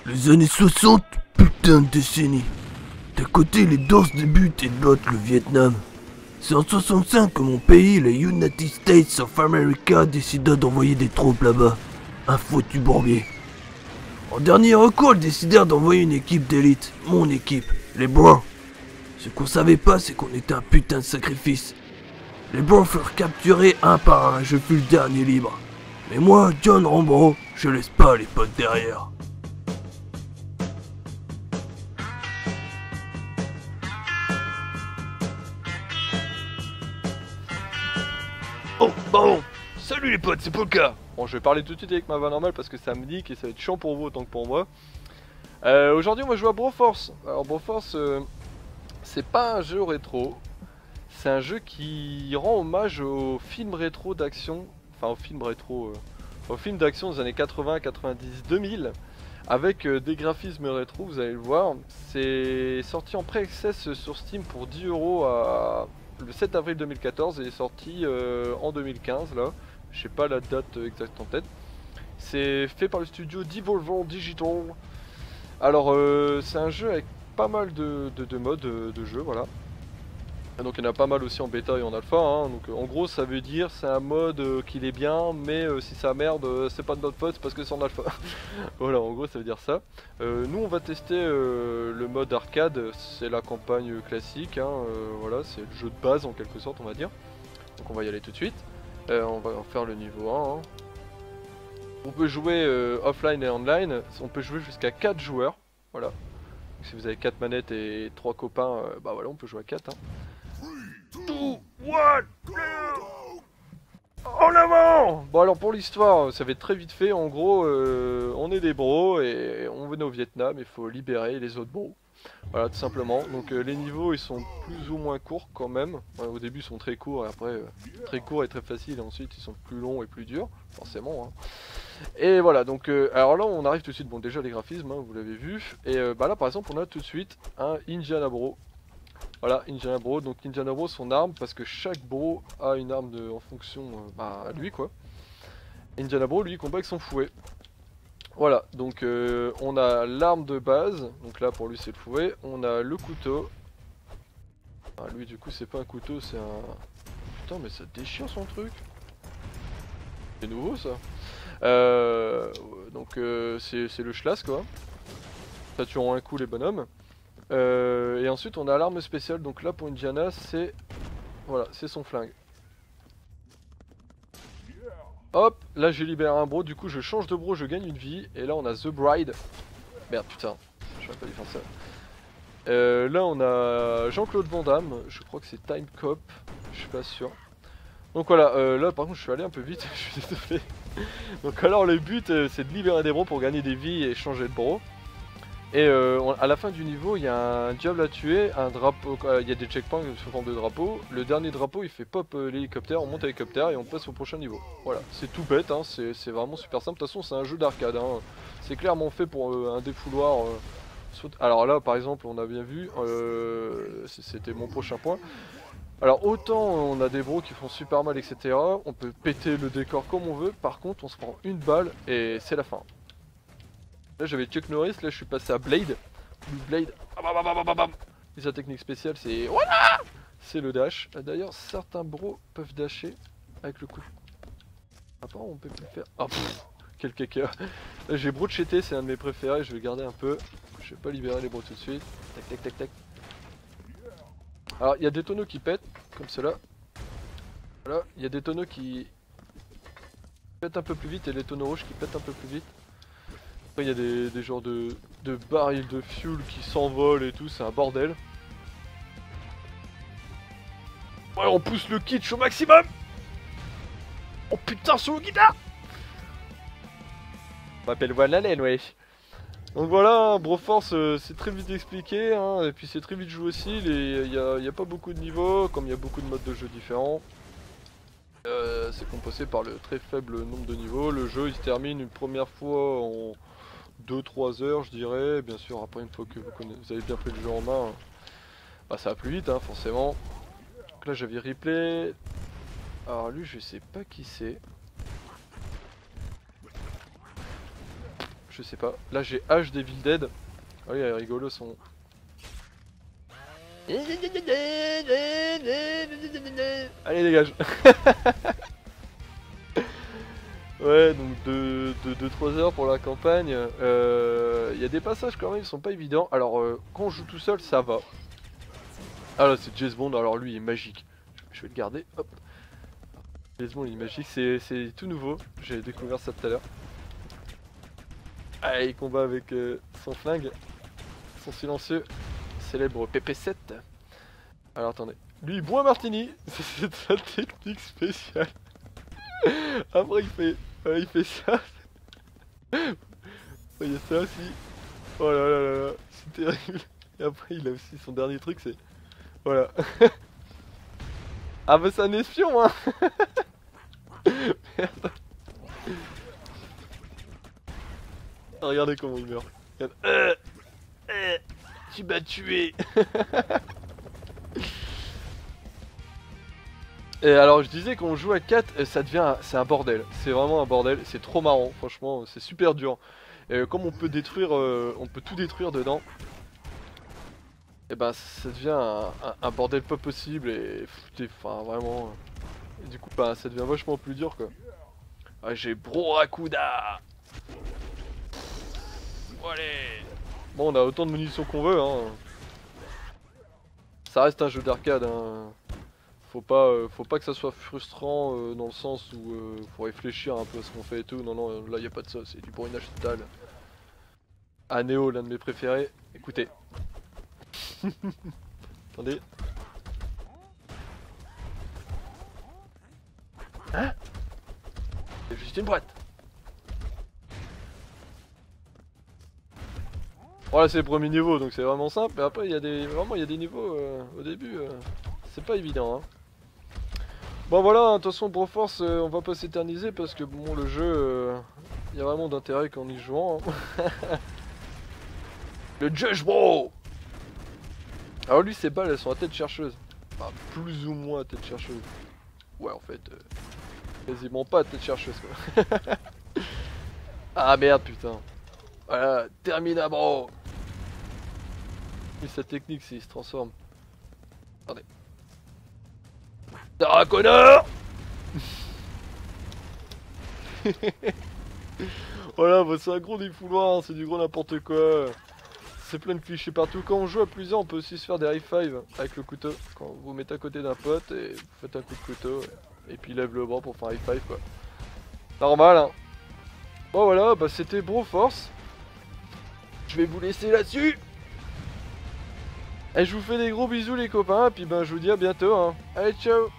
Les années 60, putain de décennie. D'un côté, les danses débutent et battent le Vietnam. C'est en 65 que mon pays, les United States of America, décida d'envoyer des troupes là-bas. Un foutu bourbier. En dernier recours, ils décidèrent d'envoyer une équipe d'élite. Mon équipe, les Browns. Ce qu'on savait pas, c'est qu'on était un putain de sacrifice. Les Browns furent capturés un par un, je fus le dernier libre. Mais moi, John Rambo, je laisse pas les potes derrière. Oh, bon, salut les potes, c'est Polka. Bon, je vais parler tout de suite avec ma voix normale parce que ça me dit que ça va être chiant pour vous autant que pour moi. Aujourd'hui, on va jouer à Broforce. Alors, Broforce, c'est pas un jeu rétro. C'est un jeu qui rend hommage aux films rétro d'action. Enfin, aux films rétro. Aux films d'action des années 80, 90, 2000. Avec des graphismes rétro, vous allez le voir. C'est sorti en pré-access sur Steam pour 10 € le 7 avril 2014 et est sorti en 2015 là. Je sais pas la date exacte en tête. C'est fait par le studio Devolver Digital. Alors c'est un jeu avec pas mal de modes de jeu, voilà. Et donc il y en a pas mal aussi en bêta et en alpha, hein. Donc en gros ça veut dire c'est un mode qu'il est bien, mais si ça merde c'est pas de notre faute, c'est parce que c'est en alpha. Voilà, en gros ça veut dire ça. Nous on va tester le mode arcade, c'est la campagne classique, hein. Voilà, c'est le jeu de base en quelque sorte on va dire. Donc on va y aller tout de suite. On va en faire le niveau 1, hein. On peut jouer offline et online, on peut jouer jusqu'à 4 joueurs, voilà. Donc, si vous avez 4 manettes et 3 copains, bah voilà on peut jouer à 4, hein. 2, 1, en avant! Bon alors pour l'histoire, ça va être très vite fait, en gros on est des bros et on venait au Vietnam, il faut libérer les autres bros. Voilà tout simplement, donc les niveaux ils sont plus ou moins courts quand même. Au début ils sont très courts et après très courts et très faciles et ensuite ils sont plus longs et plus durs, forcément, hein. Et voilà donc alors là on arrive tout de suite, bon déjà les graphismes, hein, vous l'avez vu. Et bah là par exemple on a tout de suite un Indiana Bro. Voilà, Indiana Bro, donc Indiana Bro son arme, parce que chaque bro a une arme en fonction bah, à lui quoi. Indiana Bro lui il combat avec son fouet. Voilà, donc on a l'arme de base, donc là pour lui c'est le fouet, on a le couteau. Ah, lui du coup c'est pas un couteau, c'est un... Putain mais ça déchire son truc. C'est nouveau ça. Donc c'est le schlass quoi. Ça tue en un coup les bonhommes. Et ensuite on a l'arme spéciale, donc là pour Indiana c'est... Voilà, c'est son flingue. Hop, là j'ai libéré un bro, du coup je change de bro, je gagne une vie. Et là on a The Bride. Merde putain, j'aurais pas dû faire ça. Là on a Jean-Claude Van Damme, je crois que c'est Time Cop, je suis pas sûr. Donc voilà, là par contre je suis allé un peu vite, je suis désolé. Donc alors le but c'est de libérer des bros pour gagner des vies et changer de bro. Et à la fin du niveau, il y a un diable à tuer, un drapeau, il y a des checkpoints sous forme de drapeau. Le dernier drapeau, il fait pop l'hélicoptère, on monte à l'hélicoptère et on passe au prochain niveau. Voilà, c'est tout bête, hein, c'est vraiment super simple. De toute façon, c'est un jeu d'arcade, hein. C'est clairement fait pour un défouloir. Alors là, par exemple, on a bien vu, c'était mon prochain point. Alors autant on a des bros qui font super mal, etc. On peut péter le décor comme on veut. Par contre, on se prend une balle et c'est la fin. Là j'avais Chuck Norris, là je suis passé à Blade. Blade, et sa technique spéciale c'est... Voilà, c'est le dash. D'ailleurs certains bros peuvent dasher avec le coup. Apparemment on peut plus le faire. Oh pff, quel caca. Là j'ai brocheté, c'est un de mes préférés, je vais garder un peu. Je vais pas libérer les bros tout de suite. Tac tac tac tac. Alors il y a des tonneaux qui pètent, comme cela. Voilà, il y a des tonneaux qui pètent un peu plus vite et les tonneaux rouges qui pètent un peu plus vite. Après il y a des genres de barils de fuel qui s'envolent et tout, c'est un bordel. Ouais, on pousse le kitsch au maximum. Oh putain, sur le guitare. On m'appelle Van Halen, wesh. Donc voilà, Broforce c'est très vite expliqué, hein, et puis c'est très vite joué aussi, il y a pas beaucoup de niveaux, comme il y a beaucoup de modes de jeu différents. C'est composé par le très faible nombre de niveaux, le jeu il se termine une première fois en 2-3 heures je dirais, bien sûr après une fois que vous avez bien pris le jeu en main, bah, ça va plus vite hein, forcément. Donc là j'avais replay, alors lui je sais pas qui c'est. Je sais pas. Là j'ai H Devil Dead. Ah oui, il est rigolo son... Allez dégage. Ouais, donc de 2-3 heures pour la campagne. Il y a des passages quand même, ils sont pas évidents. Alors quand on joue tout seul, ça va. Ah là c'est James Bond, alors lui il est magique. Je vais le garder, hop. James Bond il est magique, c'est tout nouveau. J'ai découvert ça tout à l'heure. Ah, il combat avec son flingue. Son silencieux. Célèbre PP7. Alors attendez. Lui il boit un martini. C'est sa technique spéciale. Après il fait ça. Il y a ça aussi. Oh là là là là. C'est terrible. Et après il a aussi son dernier truc c'est... Voilà. Ah bah c'est un espion hein. Merde. Regardez comment il meurt. Regarde. Tu m'as tué. Et alors je disais qu'on joue à 4, ça devient, c'est un bordel. C'est vraiment un bordel, c'est trop marrant, franchement, c'est super dur. Et comme on peut détruire, on peut tout détruire dedans. Et ben ça devient un bordel pas possible et enfin vraiment. Et du coup bah ça devient vachement plus dur quoi. Ah, j'ai Brorakuda. Allez. Bon on a autant de munitions qu'on veut hein. Ça reste un jeu d'arcade hein. Faut pas que ça soit frustrant dans le sens où faut réfléchir un peu à ce qu'on fait et tout. Non non là y a pas de ça, c'est du bourrinage total. Ah Neo, l'un de mes préférés. Écoutez. Attendez. Hein? C'est juste une boîte. Voilà c'est le premier niveau donc c'est vraiment simple. Mais après il y a des niveaux au début. C'est pas évident hein. Bon voilà, de toute façon Broforce on va pas s'éterniser parce que bon le jeu il y a vraiment d'intérêt qu'en y jouant hein. Le Judge Bro. Alors lui ses balles elles sont à tête chercheuse. Enfin plus ou moins à tête chercheuse. Ouais en fait quasiment pas à tête chercheuse quoi. Ah merde putain. Voilà, Termina Bro. Et sa technique c'est il se transforme. Attendez. Sarah Connor. Voilà, bah c'est un gros défouloir, hein, c'est du gros n'importe quoi. C'est plein de clichés partout. Quand on joue à plusieurs, on peut aussi se faire des high five avec le couteau. Quand vous vous mettez à côté d'un pote et vous faites un coup de couteau. Et puis il lève le bras pour faire un high five quoi. Normal hein. Bon voilà, bah c'était Broforce. Je vais vous laisser là-dessus. Et je vous fais des gros bisous les copains. Et puis ben je vous dis à bientôt hein. Allez ciao.